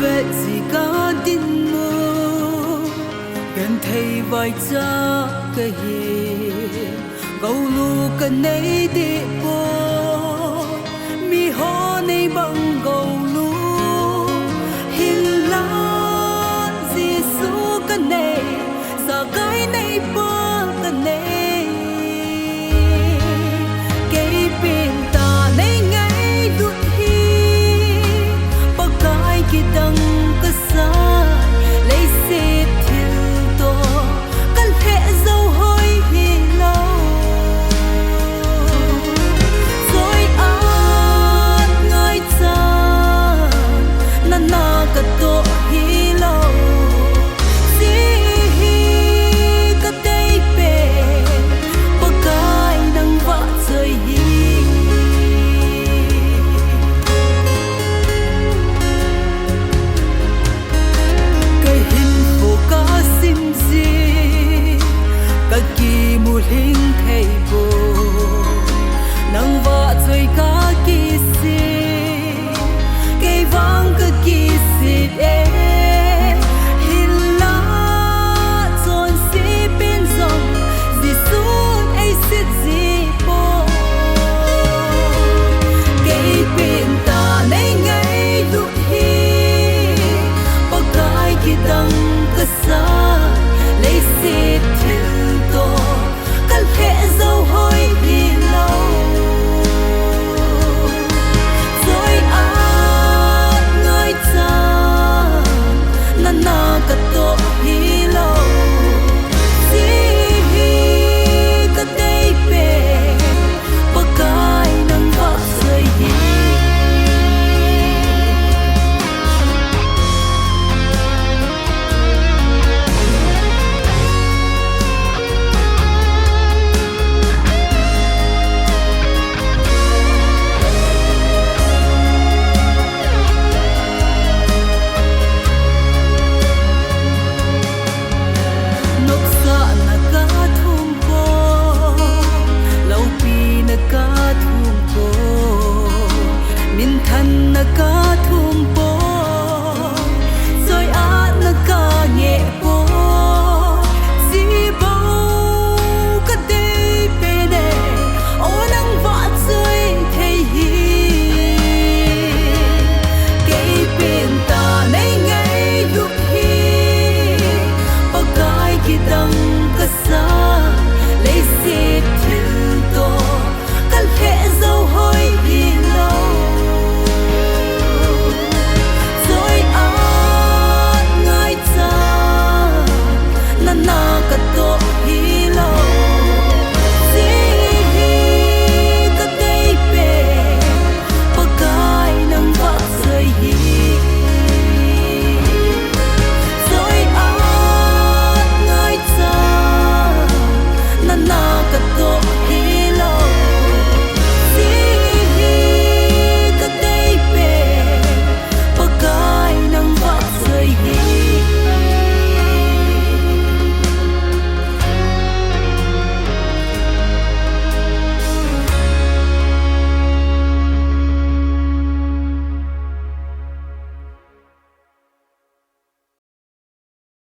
vết gì cả tin mơ gần thấy vài cha cái hiền gấu lu cần nấy đi bộ mi ho nay bằng gấu lu hiền lan Giêsu cần này giờ cái này bơ cần này cái bên ta này ngay đuổi hi bao cái kia đằng cái xa lấy xe thiêu to cần hệ dâu hơi hi lâu rồi ăn ngay cha năn na cái to hi lâu hình thầy bồ nắng vợ rồi cả kỳ si cây vang cứ kỳ si em hình lá tròn si bên dòng Giêsu ấy xịt gì bồ cây bên ta này ngay lúc hi bao cái kia đằng cơ sa lấy xịt thiêu to hệ dâu hơi đi lâu rồi ăn ngay cha năn na cả tổ hi lâu gì cả đây về bao cái nắng vắt rơi hi ka thum po